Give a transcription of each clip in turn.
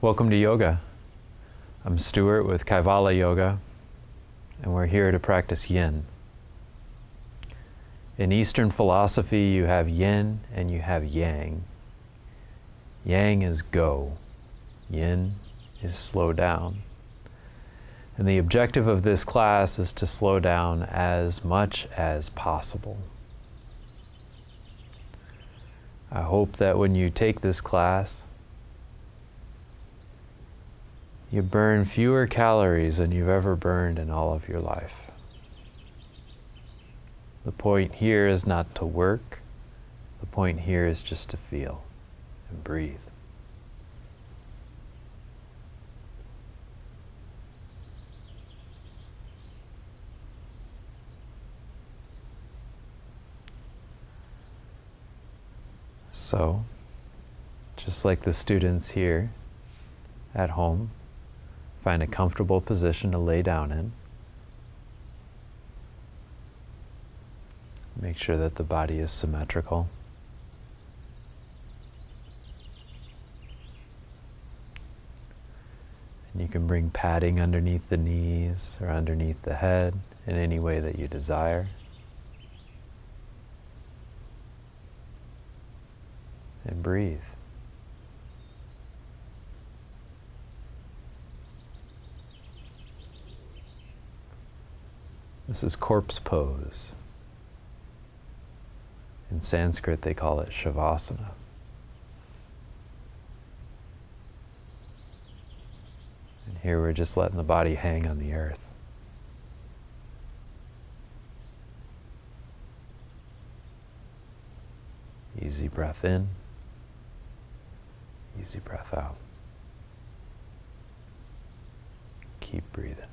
Welcome to yoga. I'm Stuart with Kaivala Yoga, and we're here to practice yin. In Eastern philosophy, you have yin and you have yang. Yang is go, yin is slow down. And the objective of this class is to slow down as much as possible. I hope that when you take this class, you burn fewer calories than you've ever burned in all of your life. The point here is not to work. The point here is just to feel and breathe. So, just like the students here at home, find a comfortable position to lay down in. Make sure that the body is symmetrical. And you can bring padding underneath the knees or underneath the head in any way that you desire. And breathe. This is corpse pose. In Sanskrit, they call it shavasana. And here we're just letting the body hang on the earth. Easy breath in, easy breath out. Keep breathing.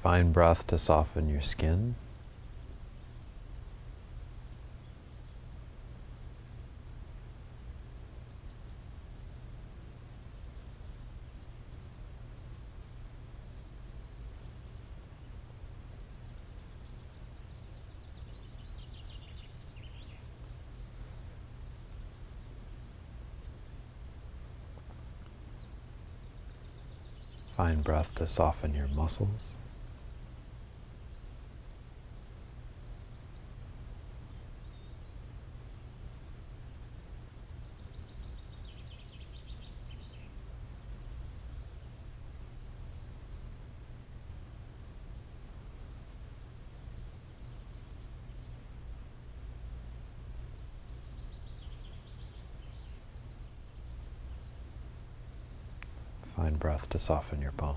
Find breath to soften your skin. Find breath to soften your muscles. Find breath to soften your bones.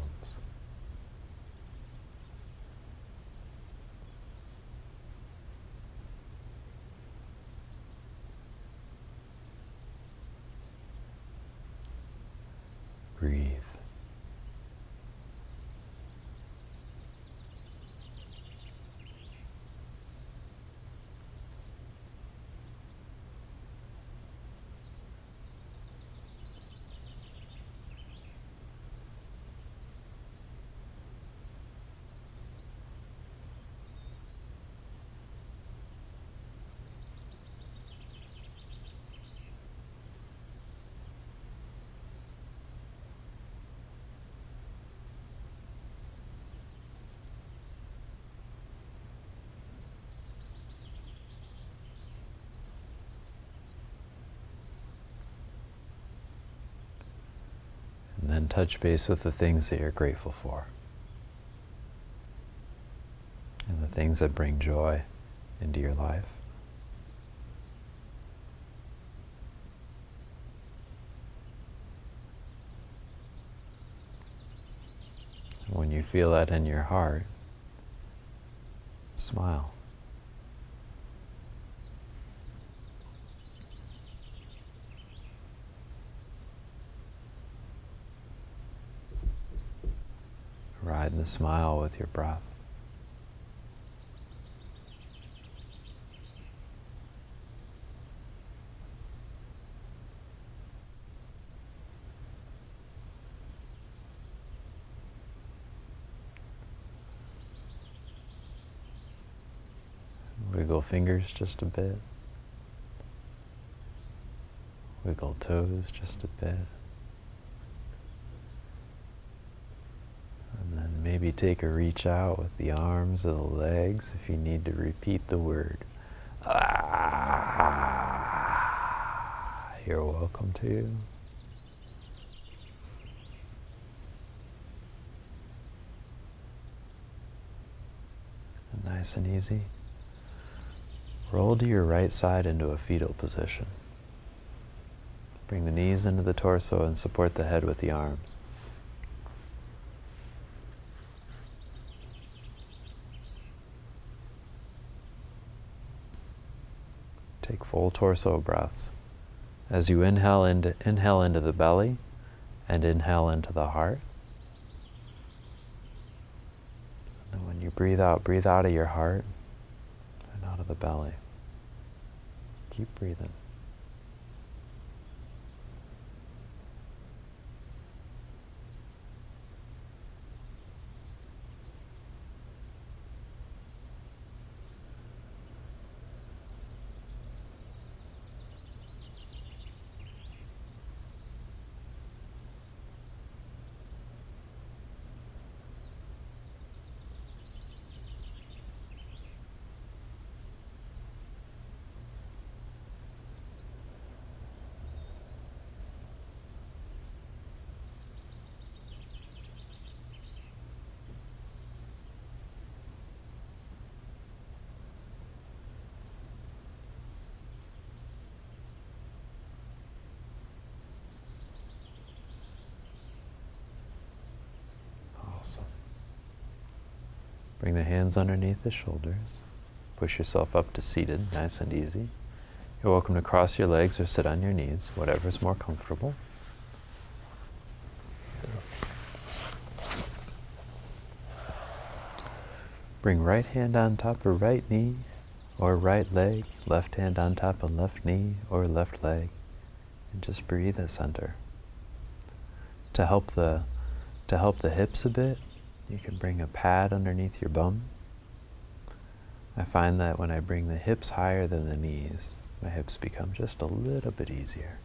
Breathe. And then touch base with the things that you're grateful for. And the things that bring joy into your life. you feel that in your heart, smile. Ride the smile with your breath. Wiggle fingers just a bit. Wiggle toes just a bit. And then maybe take a reach out with the arms or the legs if you need to repeat the word. Ah, you're welcome to. And nice and easy. Roll to your right side into a fetal position. Bring the knees into the torso and support the head with the arms. Take full torso breaths. As you inhale into the belly and inhale into the heart. And then when you breathe out of your heart and out of the belly. Keep breathing. Awesome. Bring the hands underneath the shoulders. Push yourself up to seated, nice and easy. You're welcome to cross your legs or sit on your knees, whatever's more comfortable. Bring right hand on top of right knee or right leg, left hand on top of left knee or left leg, and just breathe at center. To help the hips a bit, you can bring a pad underneath your bum. I find that when I bring the hips higher than the knees, my hips become just a little bit easier.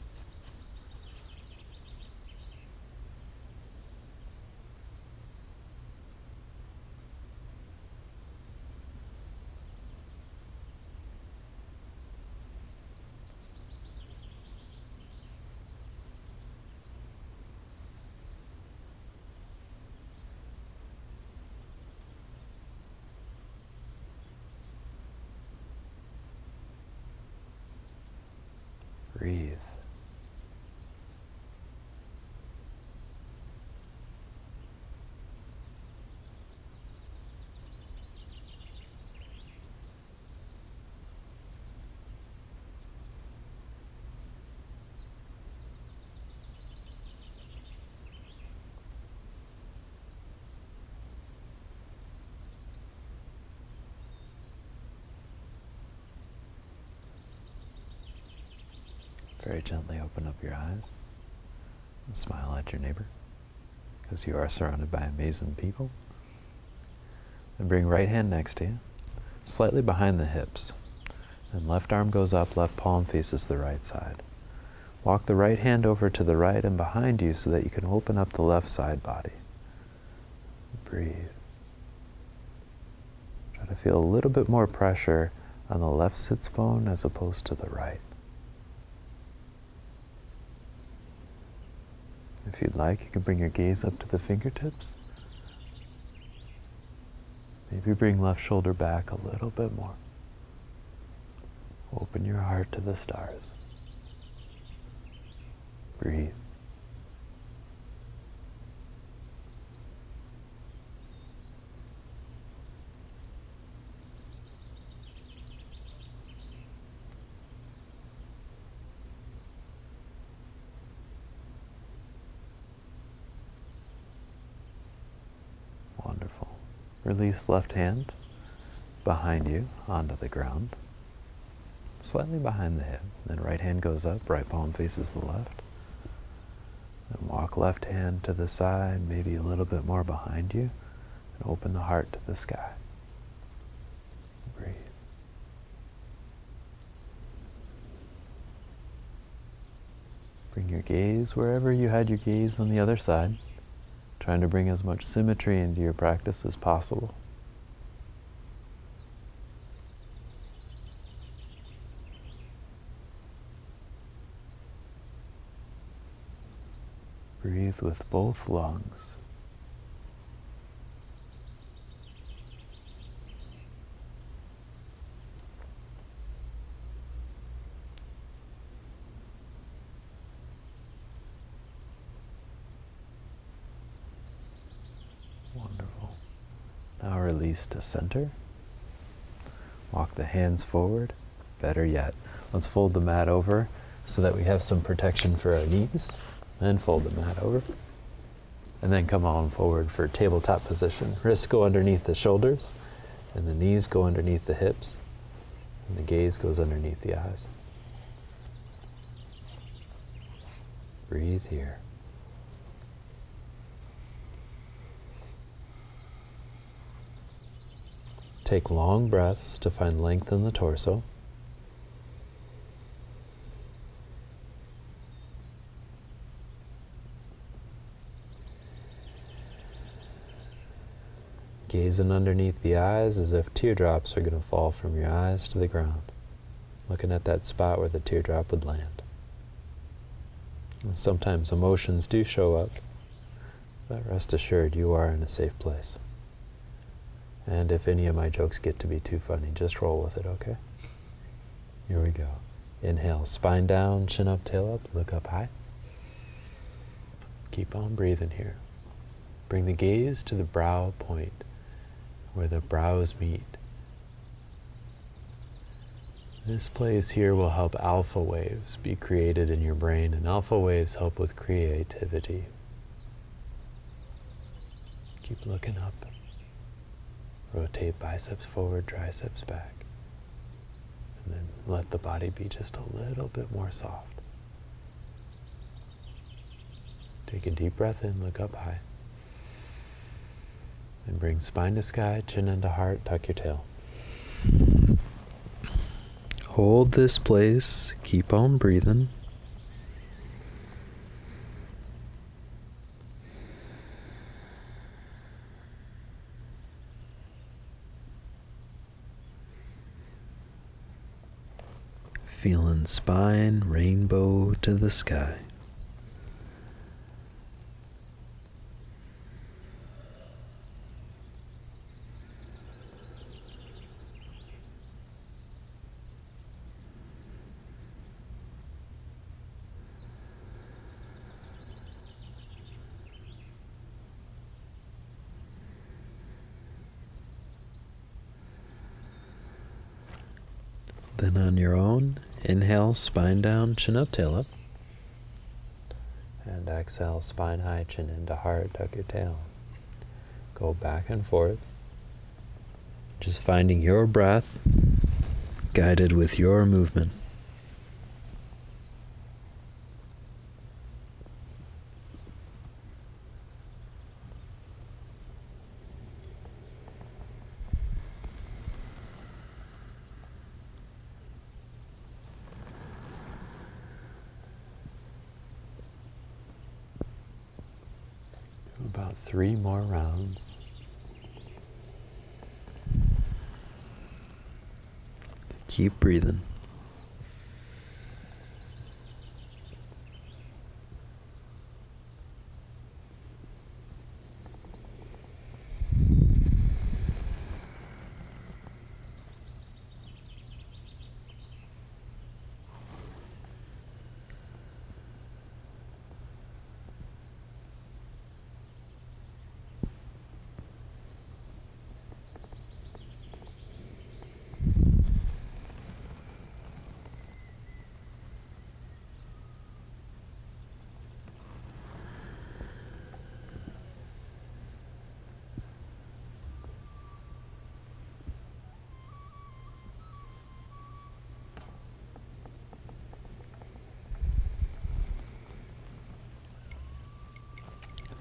Breathe. Very gently open up your eyes and smile at your neighbor, because you are surrounded by amazing people. And bring right hand next to you, slightly behind the hips. And left arm goes up, left palm faces the right side. Walk the right hand over to the right and behind you so that you can open up the left side body. Breathe. Try to feel a little bit more pressure on the left sits bone as opposed to the right. If you'd like, you can bring your gaze up to the fingertips. Maybe bring left shoulder back a little bit more. Open your heart to the stars. Breathe. Release left hand behind you onto the ground, slightly behind the head. Then right hand goes up, right palm faces the left. Then walk left hand to the side, maybe a little bit more behind you, and open the heart to the sky. Breathe. Bring your gaze wherever you had your gaze on the other side, trying to bring as much symmetry into your practice as possible. Breathe with both lungs. Wonderful. Now release to center. Walk the hands forward. Better yet, let's fold the mat over so that we have some protection for our knees. And fold the mat over. And then come on forward for tabletop position. Wrists go underneath the shoulders, and the knees go underneath the hips, and the gaze goes underneath the eyes. Breathe here. Take long breaths to find length in the torso. Gazing underneath the eyes as if teardrops are going to fall from your eyes to the ground. Looking at that spot where the teardrop would land. And sometimes emotions do show up, but rest assured you are in a safe place. And if any of my jokes get to be too funny, just roll with it, okay? Here we go. Inhale, spine down, chin up, tail up, look up high. Keep on breathing here. Bring the gaze to the brow point, where the brows meet. This place here will help alpha waves be created in your brain, and alpha waves help with creativity. Keep looking up. Rotate biceps forward, triceps back. And then let the body be just a little bit more soft. Take a deep breath in, look up high. And bring spine to sky, chin into heart, tuck your tail. Hold this place, keep on breathing. Feeling spine, rainbow to the sky. Then on your own, inhale, spine down, chin up, tail up. And exhale, spine high, chin into heart, tuck your tail. Go back and forth. Just finding your breath, guided with your movement. About 3 more rounds. Keep breathing.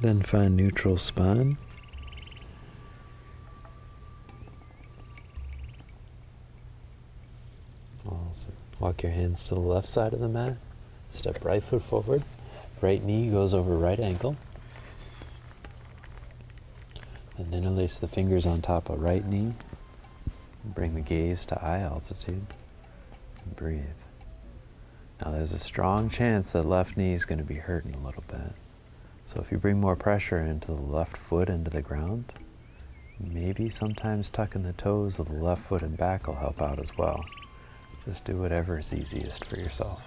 Then find neutral spine. Awesome. Walk your hands to the left side of the mat. Step right foot forward. Right knee goes over right ankle. Then interlace the fingers on top of right knee. Bring the gaze to eye altitude. And breathe. Now there's a strong chance that left knee is going to be hurting a little bit. So if you bring more pressure into the left foot into the ground, maybe sometimes tucking the toes of the left foot and back will help out as well. Just do whatever is easiest for yourself.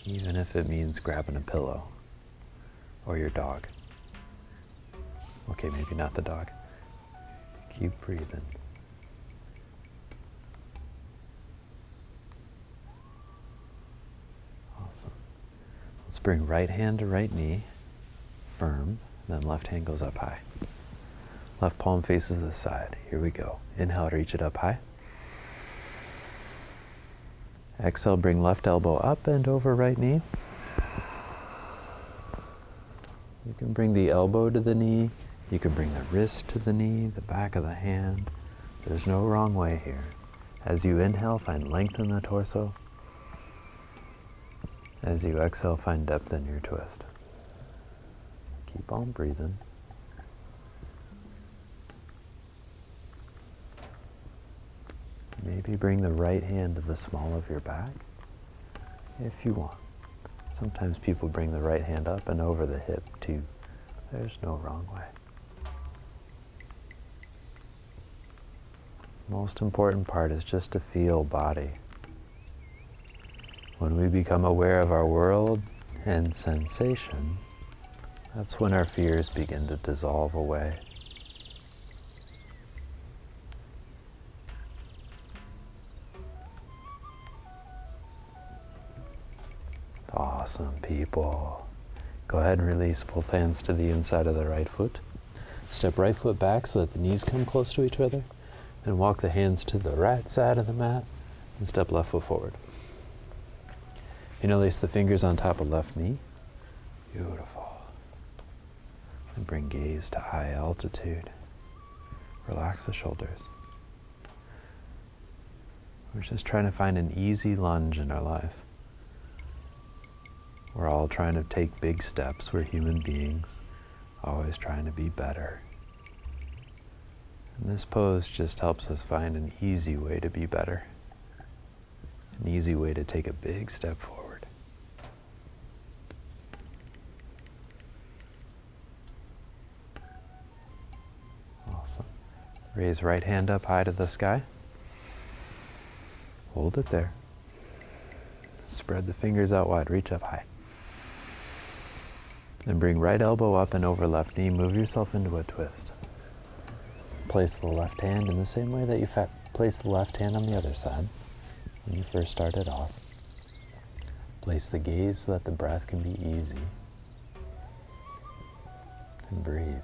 Even if it means grabbing a pillow or your dog. Okay, maybe not the dog. Keep breathing. Awesome. Let's bring right hand to right knee, firm, then left hand goes up high. Left palm faces the side. Here we go. Inhale, reach it up high. Exhale, bring left elbow up and over right knee. You can bring the elbow to the knee. You can bring the wrist to the knee, the back of the hand. There's no wrong way here. As you inhale, find length in the torso. As you exhale, find depth in your twist. Keep on breathing. Maybe bring the right hand to the small of your back, if you want. Sometimes people bring the right hand up and over the hip too. There's no wrong way. Most important part is just to feel body. When we become aware of our world and sensation, that's when our fears begin to dissolve away. Awesome, people. Go ahead and release both hands to the inside of the right foot. Step right foot back so that the knees come close to each other. And walk the hands to the right side of the mat and step left foot forward. Interlace the fingers on top of left knee. Beautiful. And bring gaze to eye altitude. Relax the shoulders. We're just trying to find an easy lunge in our life. We're all trying to take big steps. We're human beings, always trying to be better. And this pose just helps us find an easy way to be better. An easy way to take a big step forward. Awesome. Raise right hand up high to the sky. Hold it there. Spread the fingers out wide, reach up high. Then bring right elbow up and over left knee, move yourself into a twist. Place the left hand in the same way that you placed the left hand on the other side when you first started off. Place the gaze so that the breath can be easy. And breathe.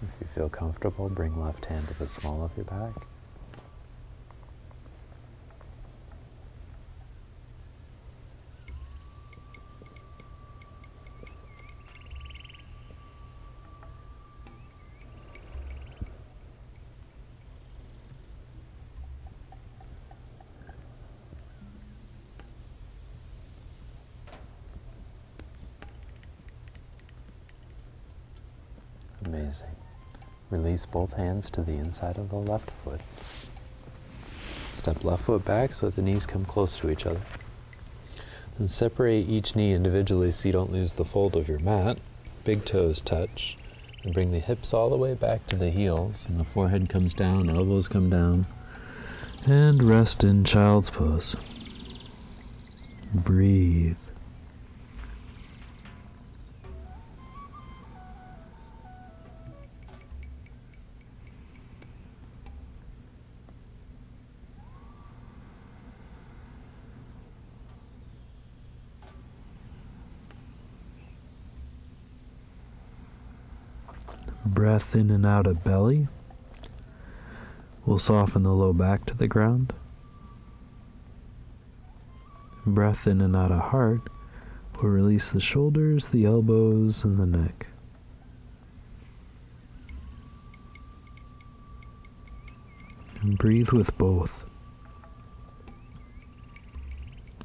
If you feel comfortable, bring left hand to the small of your back. Amazing. Release both hands to the inside of the left foot. Step left foot back so that the knees come close to each other. And separate each knee individually so you don't lose the fold of your mat. Big toes touch. And bring the hips all the way back to the heels. And the forehead comes down, elbows come down. And rest in child's pose. Breathe. Breath in and out of belly will soften the low back to the ground. Breath in and out of heart will release the shoulders, the elbows, and the neck. And breathe with both.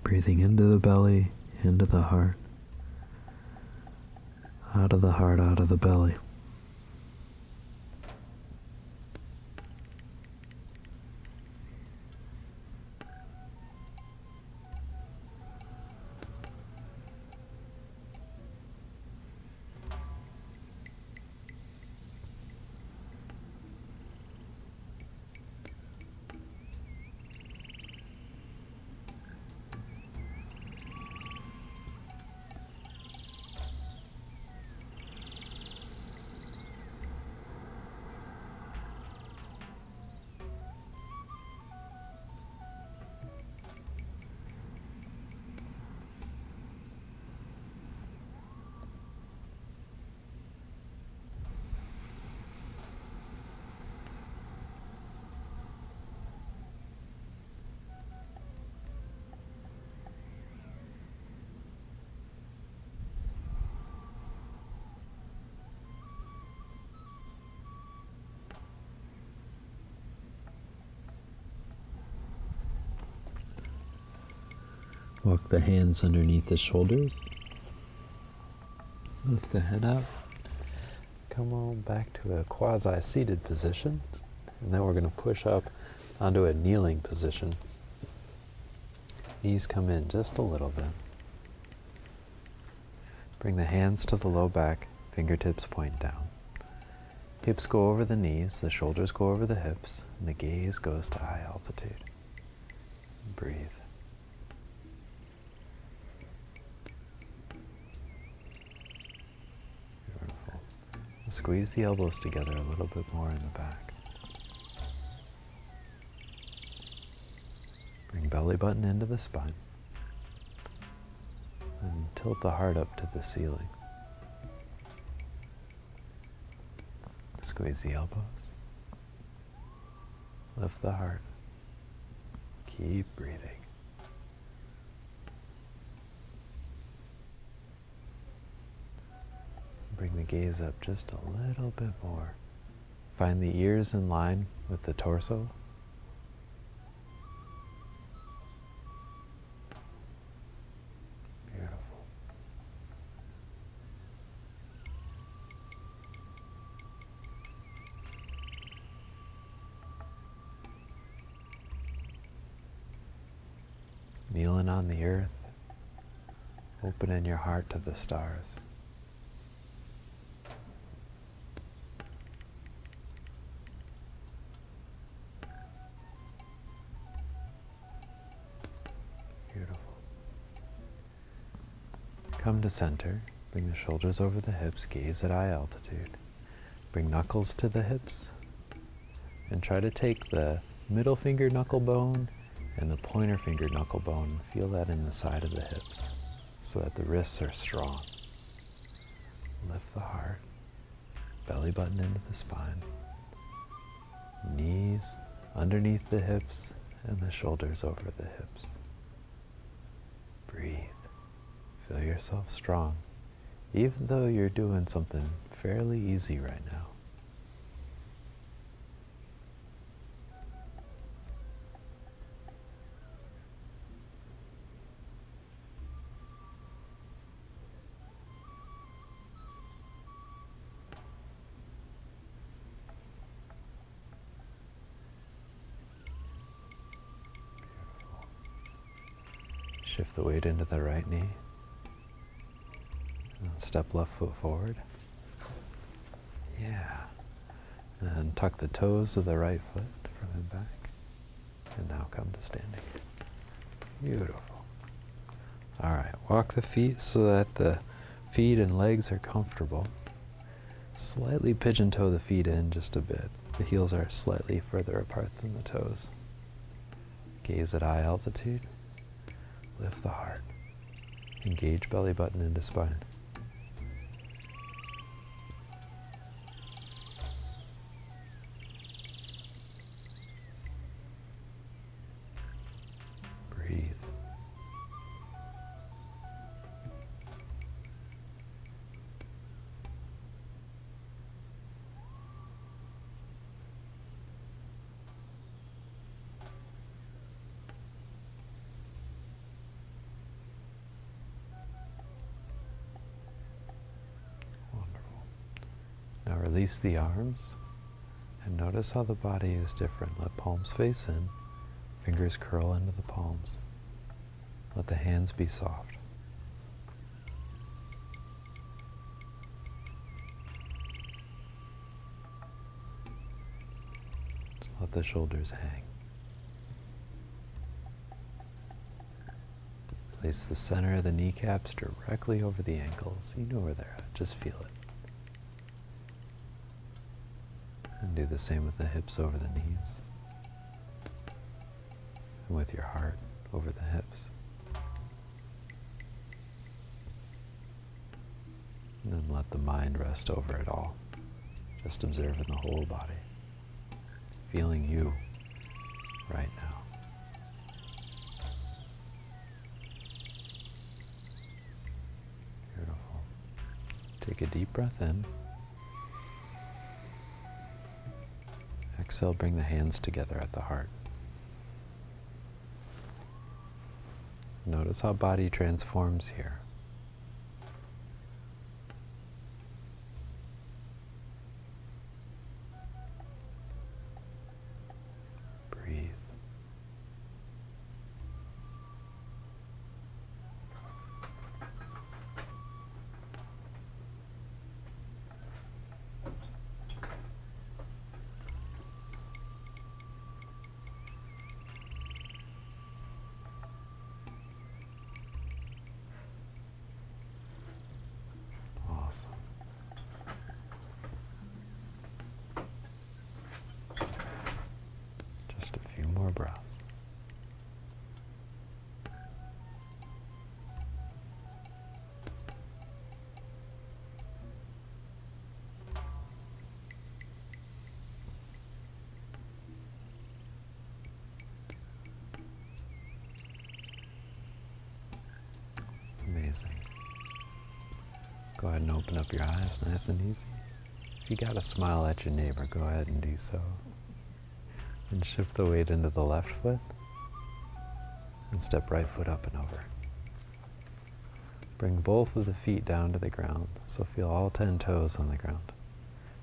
Breathing into the belly, into the heart. Out of the heart, out of the belly. Walk the hands underneath the shoulders. Lift the head up. Come on back to a quasi-seated position. And then we're going to push up onto a kneeling position. Knees come in just a little bit. Bring the hands to the low back, fingertips point down. Hips go over the knees, the shoulders go over the hips, and the gaze goes to eye altitude. Breathe. Beautiful. Squeeze the elbows together a little bit more in the back. Bring belly button into the spine. And tilt the heart up to the ceiling. Squeeze the elbows. Lift the heart. Keep breathing. Bring the gaze up just a little bit more. Find the ears in line with the torso. Beautiful. Kneeling on the earth, opening your heart to the stars. Beautiful. Come to center, bring the shoulders over the hips, gaze at eye altitude. Bring knuckles to the hips, and try to take the middle finger knuckle bone and the pointer finger knuckle bone, feel that in the side of the hips so that the wrists are strong. Lift the heart, belly button into the spine, knees underneath the hips and the shoulders over the hips. Breathe. Feel yourself strong, even though you're doing something fairly easy right now. Shift the weight into the right knee. And step left foot forward. Yeah. And tuck the toes of the right foot front and back. And now come to standing. Beautiful. All right, walk the feet so that the feet and legs are comfortable. Slightly pigeon toe the feet in just a bit. The heels are slightly further apart than the toes. Gaze at eye altitude. Lift the heart. Engage belly button into spine. Release the arms and notice how the body is different. Let palms face in, fingers curl into the palms. Let the hands be soft. Just let the shoulders hang. Place the center of the kneecaps directly over the ankles. You know where they're at, just feel it. And do the same with the hips over the knees. And with your heart over the hips. And then let the mind rest over it all. Just observing the whole body. Feeling you right now. Beautiful. Take a deep breath in. Exhale, bring the hands together at the heart. Notice how body transforms here. Breathe. Awesome. Just a few more breaths. Amazing. Go ahead and open up your eyes nice and easy. If you got to smile at your neighbor, go ahead and do so. And shift the weight into the left foot. And step right foot up and over. Bring both of the feet down to the ground. So feel all 10 toes on the ground.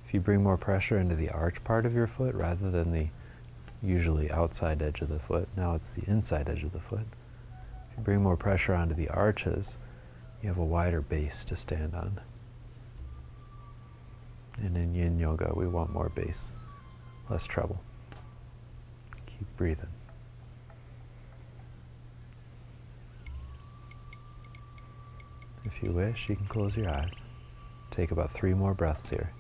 If you bring more pressure into the arch part of your foot rather than the usually outside edge of the foot, now it's the inside edge of the foot. If you bring more pressure onto the arches, you have a wider base to stand on. And in Yin Yoga, we want more base, less treble. Keep breathing. If you wish, you can close your eyes. Take about 3 more breaths here.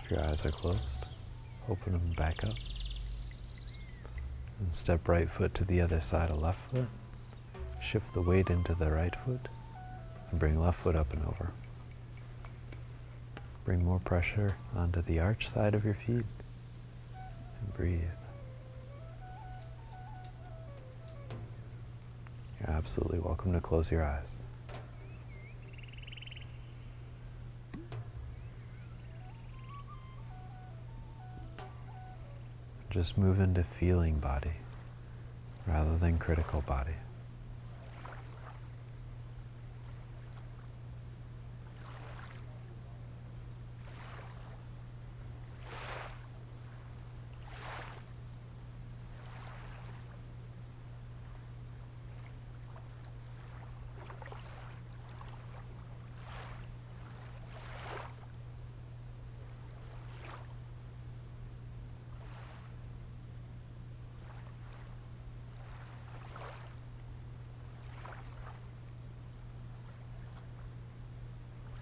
If your eyes are closed, open them back up. And step right foot to the other side of left foot. Shift the weight into the right foot. And bring left foot up and over. Bring more pressure onto the arch side of your feet. And breathe. You're absolutely welcome to close your eyes. Just move into feeling body rather than critical body.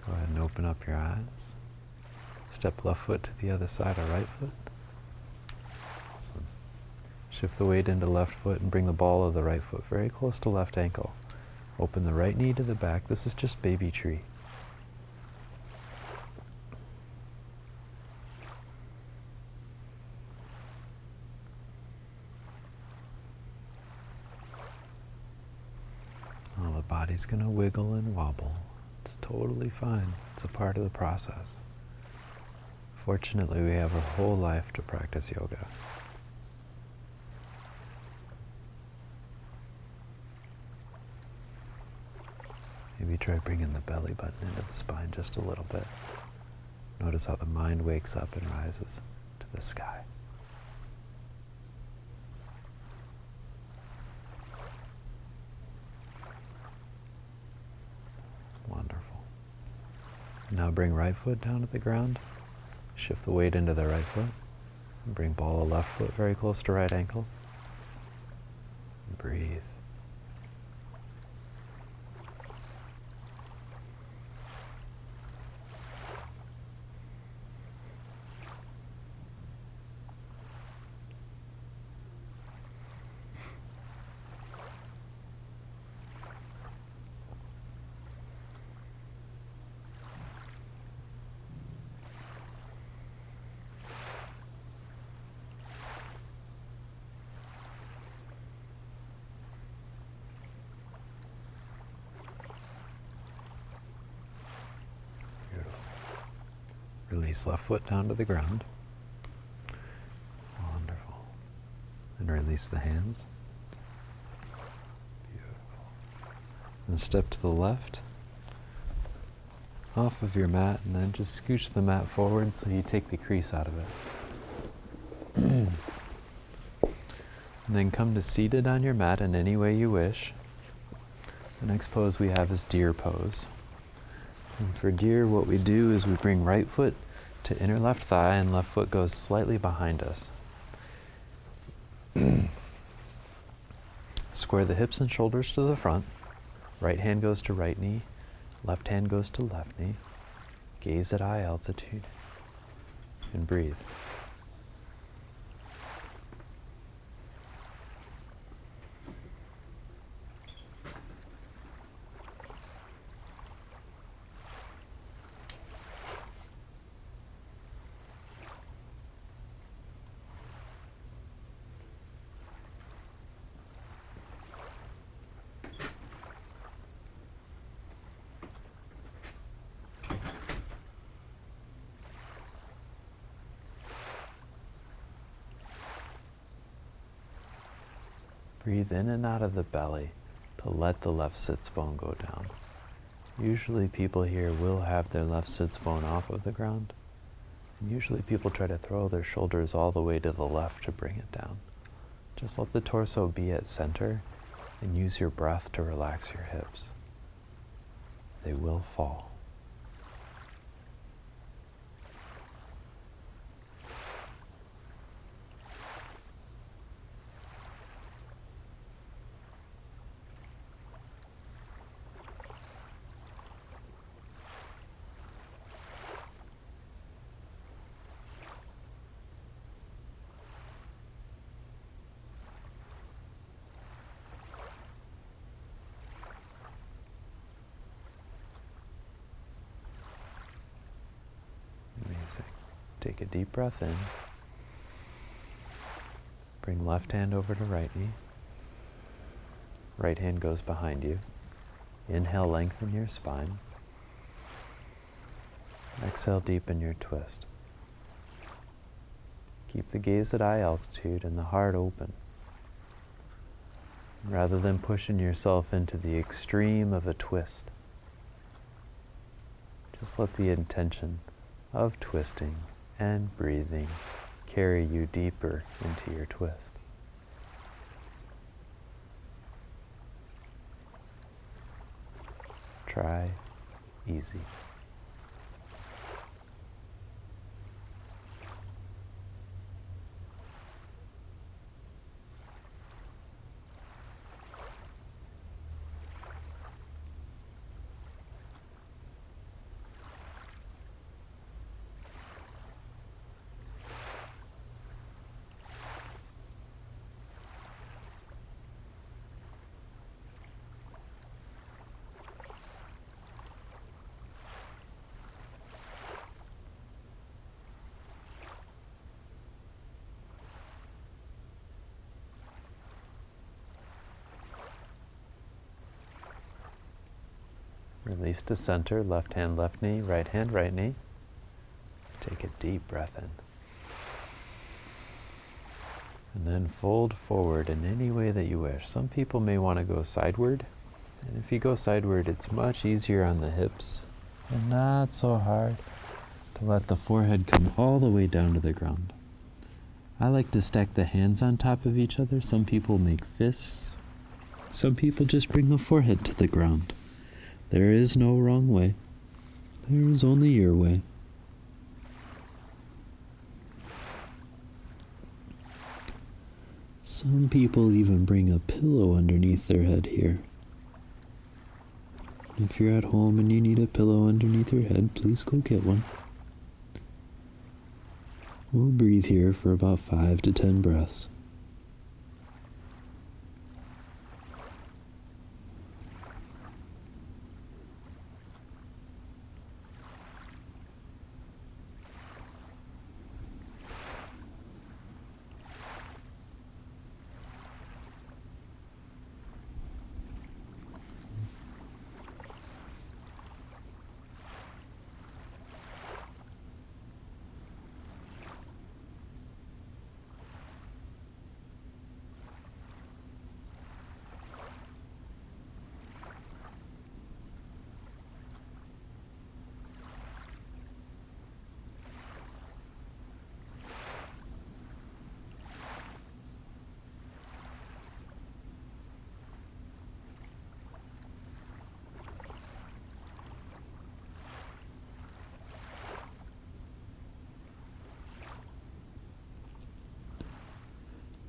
Go ahead and open up your eyes. Step left foot to the other side of right foot. Awesome. Shift the weight into left foot and bring the ball of the right foot very close to left ankle. Open the right knee to the back. This is just baby tree. body's going to wiggle and wobble. It's totally fine. It's a part of the process. Fortunately, we have a whole life to practice yoga. Maybe try bringing the belly button into the spine just a little bit. Notice how the mind wakes up and rises to the sky. Wonderful. Now bring right foot down to the ground. Shift the weight into the right foot. And bring ball of left foot very close to right ankle. And breathe. Release left foot down to the ground. Wonderful. And release the hands. Beautiful. And step to the left, off of your mat, and then just scooch the mat forward so you take the crease out of it. And then come to seated on your mat in any way you wish. The next pose we have is deer pose. And for deer, what we do is we bring right foot to inner left thigh and left foot goes slightly behind us. Square the hips and shoulders to the front. Right hand goes to right knee. Left hand goes to left knee. Gaze at eye altitude. And breathe. Breathe in and out of the belly to let the left sits bone go down. Usually people here will have their left sits bone off of the ground. And usually people try to throw their shoulders all the way to the left to bring it down. Just let the torso be at center and use your breath to relax your hips. They will fall. Amazing. Take a deep breath in. Bring left hand over to right knee. Right hand goes behind you. Inhale, lengthen your spine. Exhale, deepen your twist. Keep the gaze at eye altitude and the heart open. Rather than pushing yourself into the extreme of a twist, just let the intention of twisting and breathing carry you deeper into your twist. Try easy. Release to center, left hand, left knee, right hand, right knee. Take a deep breath in. And then fold forward in any way that you wish. Some people may want to go sideward. And if you go sideward, it's much easier on the hips and not so hard to let the forehead come all the way down to the ground. I like to stack the hands on top of each other. Some people make fists. Some people just bring the forehead to the ground. There is no wrong way. There is only your way. Some people even bring a pillow underneath their head here. If you're at home and you need a pillow underneath your head, please go get one. We'll breathe here for about 5 to 10 breaths.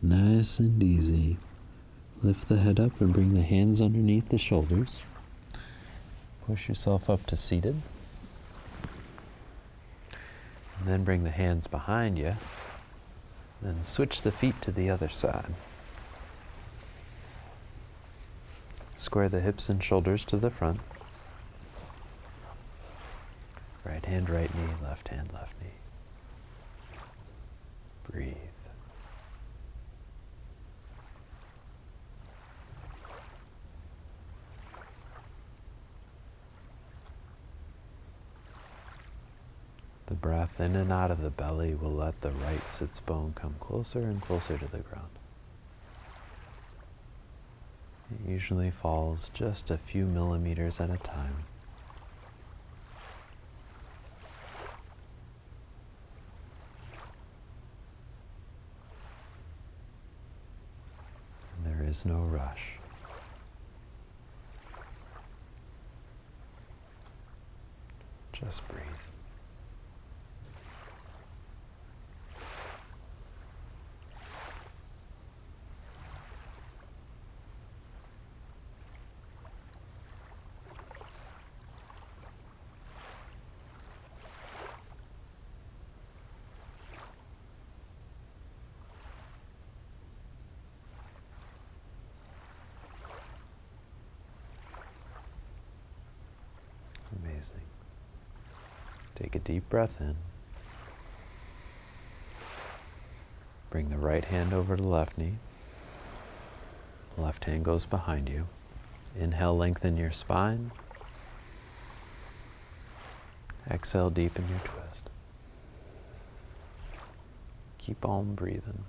Nice and easy. Lift the head up and bring the hands underneath the shoulders. Push yourself up to seated. And then bring the hands behind you. Then switch the feet to the other side. Square the hips and shoulders to the front. Right hand, right knee, left hand, left knee. Breathe. The breath in and out of the belly will let the right sits bone come closer and closer to the ground. It usually falls just a few millimeters at a time. And there is no rush. Just breathe. Amazing. Take a deep breath in. Bring the right hand over to the left knee. Left hand goes behind you. Inhale, lengthen your spine. Exhale, deepen your twist. Keep on breathing.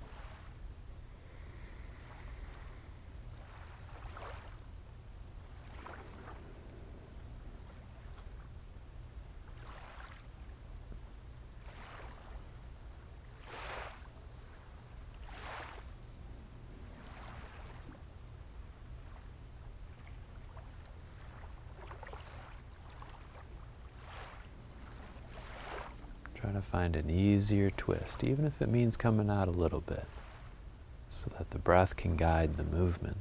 Try to find an easier twist, even if it means coming out a little bit, so that the breath can guide the movement.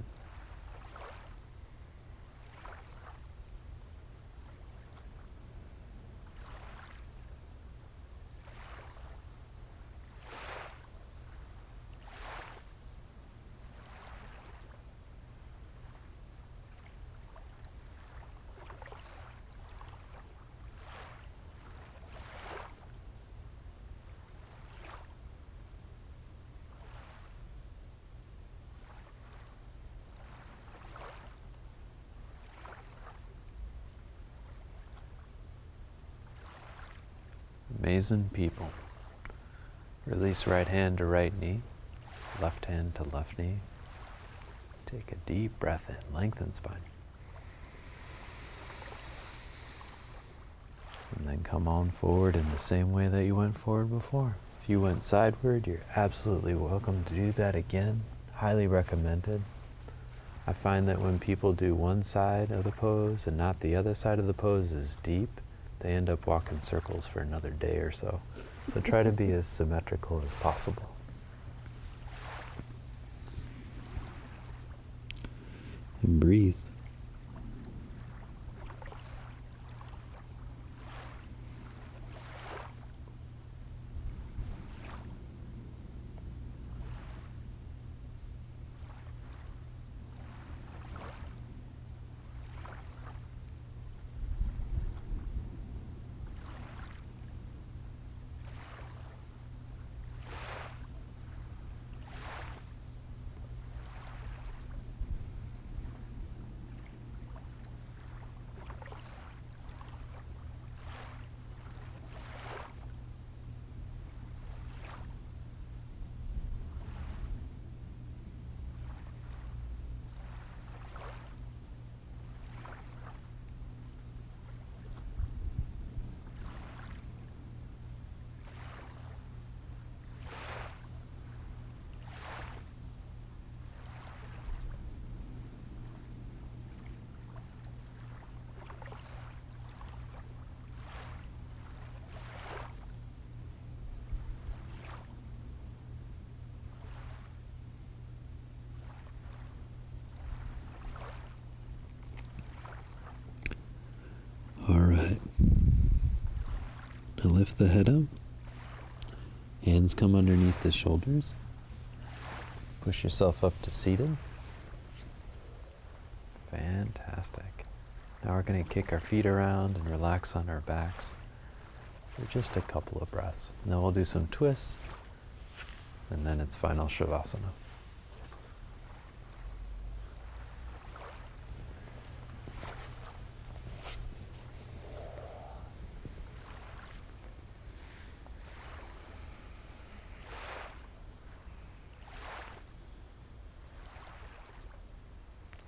Amazing people. Release right hand to right knee, left hand to left knee. Take a deep breath in, lengthen spine. And then come on forward in the same way that you went forward before. If you went sideward, you're absolutely welcome to do that again. Highly recommended. I find that when people do one side of the pose and not the other side of the pose is deep, they end up walking circles for another day or so. So try to be as symmetrical as possible. And breathe. All right. Now lift the head up. Hands come underneath the shoulders. Push yourself up to seated. Fantastic. Now we're going to kick our feet around and relax on our backs for just a couple of breaths. And then we'll do some twists, and then it's final shavasana.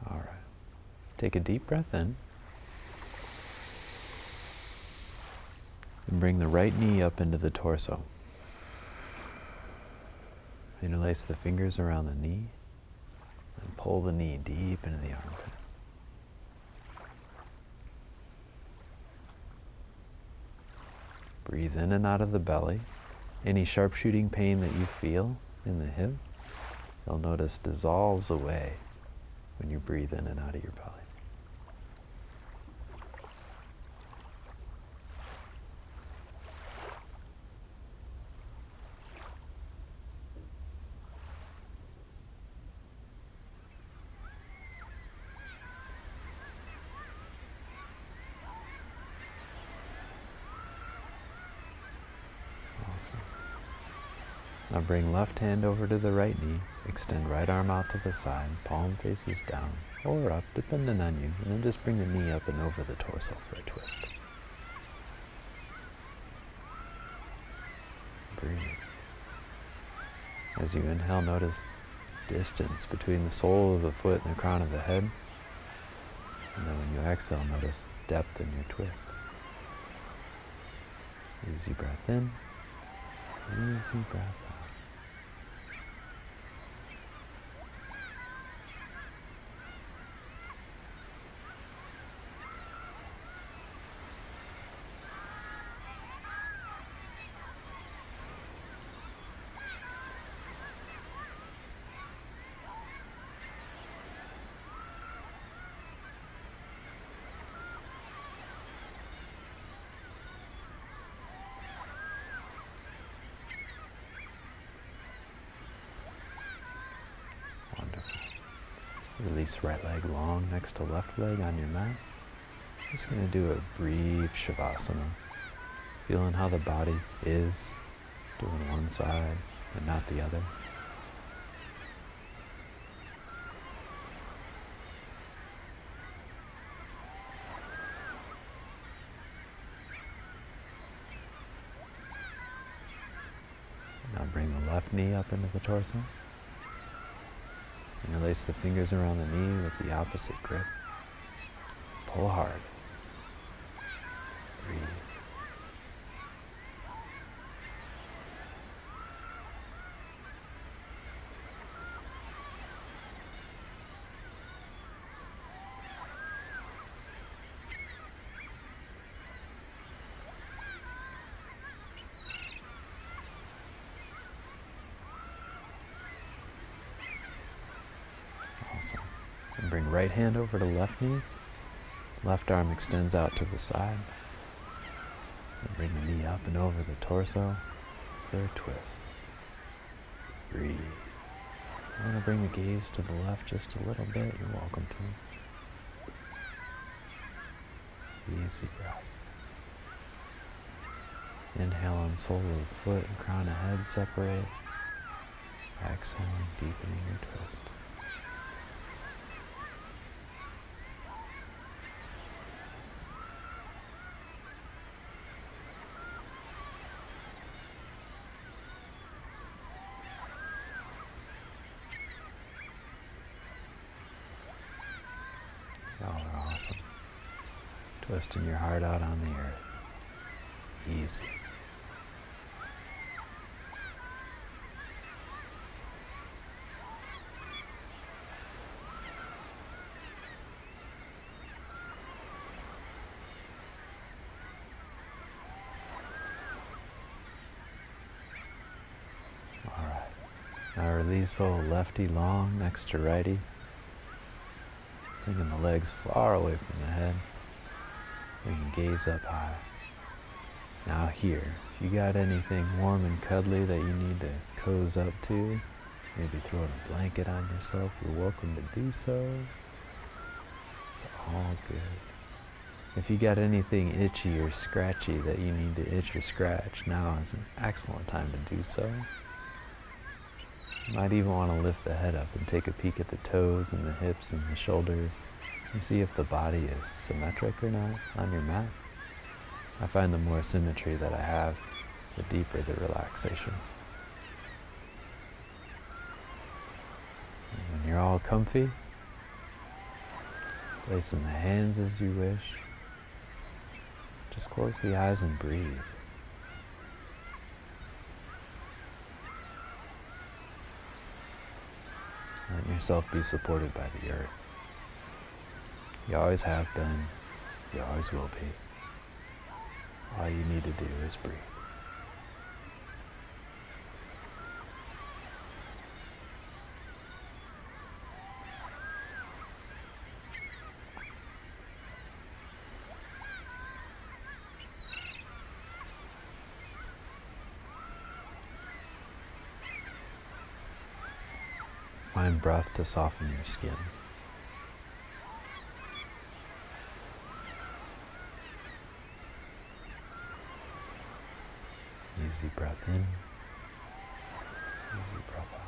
All right. Take a deep breath in. And bring the right knee up into the torso. Interlace the fingers around the knee and pull the knee deep into the armpit. Breathe in and out of the belly. Any sharpshooting pain that you feel in the hip, you'll notice dissolves away when you breathe in and out of your belly. Awesome. Now bring left hand over to the right knee, extend right arm out to the side, palm faces down or up, depending on you, and then just bring the knee up and over the torso for a twist. Breathe. As you inhale, notice distance between the sole of the foot and the crown of the head. And then when you exhale, notice depth in your twist. Easy breath in, easy breath out. Release right leg long next to left leg on your mat. Just going to do a brief shavasana. Feeling how the body is doing one side and not the other. the left knee up into the torso. And release the fingers around the knee with the opposite grip. Pull hard. Breathe. Awesome. And bring right hand over to left knee. Left arm extends out to the side. And bring the knee up and over the torso for a twist. Breathe. I'm going to bring the gaze to the left just a little bit. You're welcome to. Easy breath. Inhale on sole of the foot and crown of head separate. Exhaling, deepening your twist. Y'all are awesome. Twisting your heart out on the earth. Easy. All right. Now release old lefty long next to righty. Bringing the legs far away from the head. We can gaze up high. Now here, if you got anything warm and cuddly that you need to cozy up to, maybe throwing a blanket on yourself, you're welcome to do so. It's all good. If you got anything itchy or scratchy that you need to itch or scratch, now is an excellent time to do so. You might even want to lift the head up and take a peek at the toes and the hips and the shoulders and see if the body is symmetric or not on your mat. I find the more symmetry that I have, the deeper the relaxation. And when you're all comfy, placing the hands as you wish, just close the eyes and breathe. Let yourself be supported by the earth. You always have been, you always will be. All you need to do is breathe. Find breath to soften your skin. Easy breath in, easy breath out.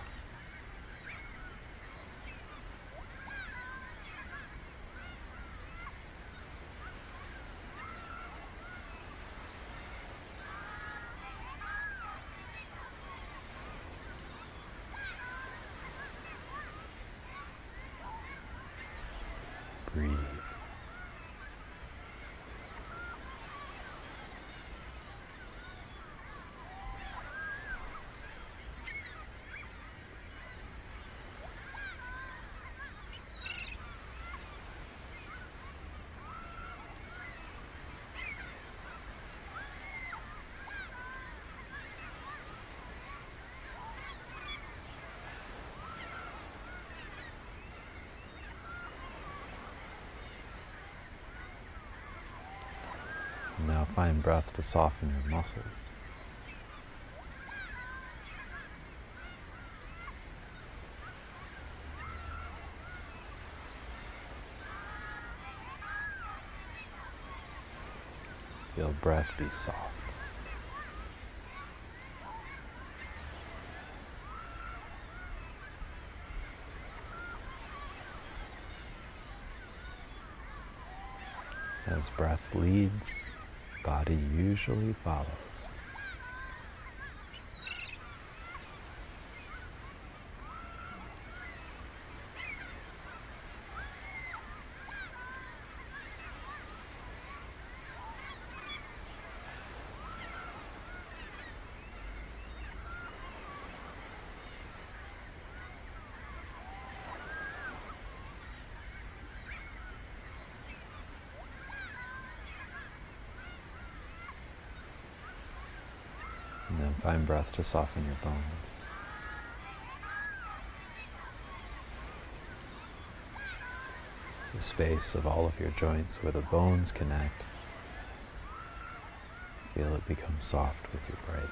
Breathe. Now find breath to soften your muscles. Feel breath be soft. As breath leads, body usually follows. find breath to soften your bones. The space of all of your joints where the bones connect, feel it become soft with your breathing.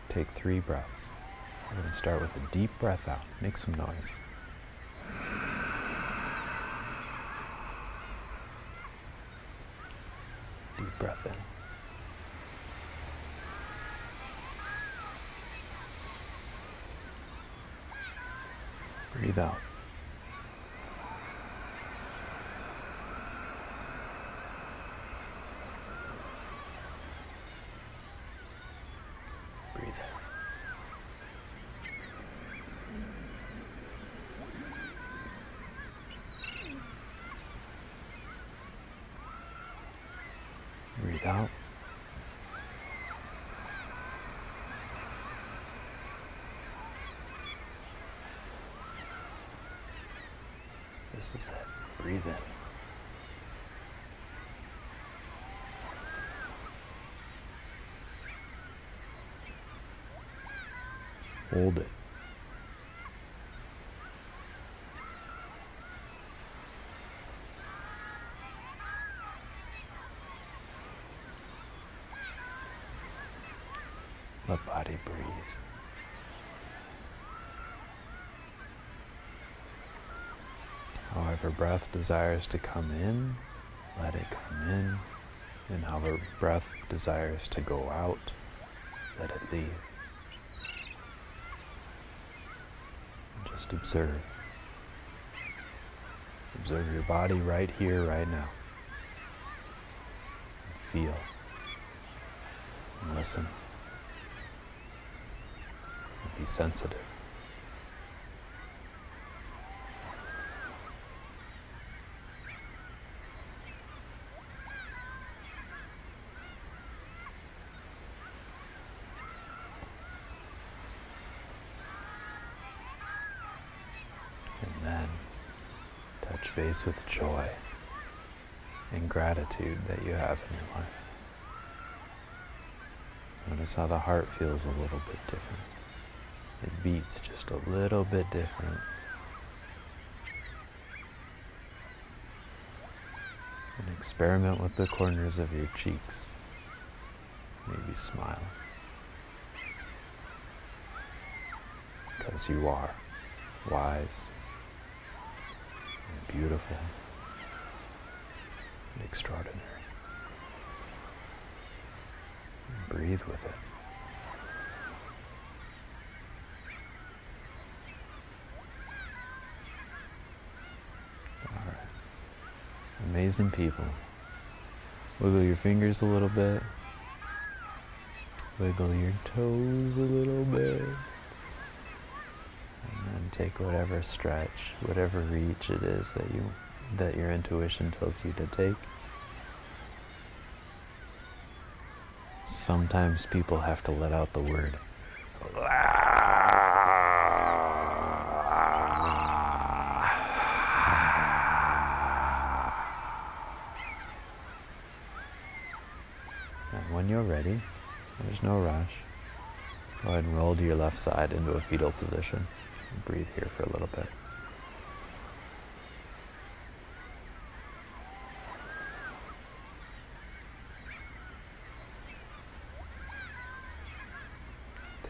Take 3 breaths. We're going to start with a deep breath out. Make some noise. Deep breath in. Breathe out. Breathe in. Breathe out. This is it. Breathe in. Hold it. Let body breathe. However breath desires to come in, let it come in. And however breath desires to go out, let it leave. And just observe. Observe your body right here, right now. And feel. And listen. And be sensitive. And then touch base with joy and gratitude that you have in your life. Notice how the heart feels a little bit different. It beats just a little bit different. And experiment with the corners of your cheeks. Maybe smile. Because you are wise and beautiful and extraordinary. And breathe with it. All right. Amazing people. Wiggle your fingers a little bit. Wiggle your toes a little bit. And then take whatever stretch, whatever reach it is that your intuition tells you to take. Sometimes people have to let out the word. And when you're ready, there's no rush. Go ahead and roll to your left side into a fetal position. And breathe here for a little bit.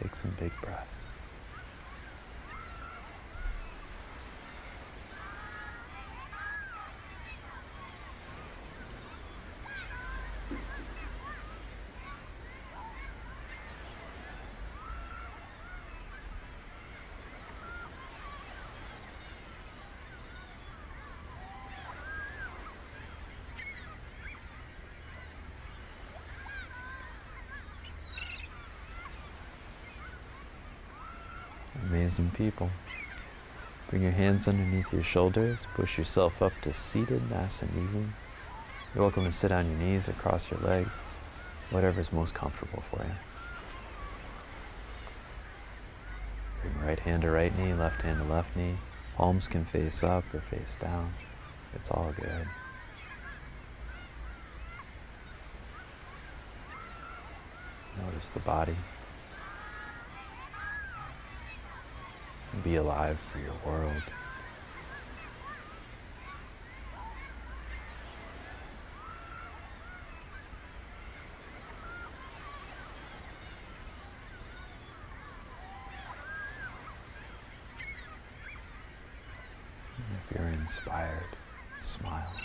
Take some big breaths. amazing people. Bring your hands underneath your shoulders. Push yourself up to seated, nice and easy. You're welcome to sit on your knees or cross your legs, whatever's most comfortable for you. Bring right hand to right knee, left hand to left knee. Palms can face up or face down. It's all good. Notice the body. Be alive for your world. If you're inspired, smile.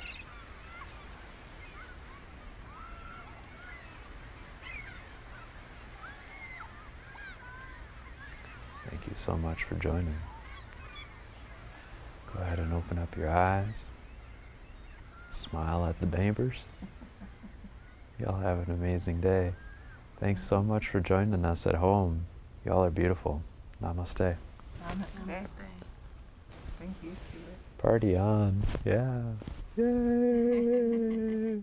Thank you so much for joining. Go ahead and open up your eyes. Smile at the neighbors. Y'all have an amazing day. Thanks so much for joining us at home. Y'all are beautiful. Namaste. Namaste. Thank you, Stuart. Party on. Yeah. Yay.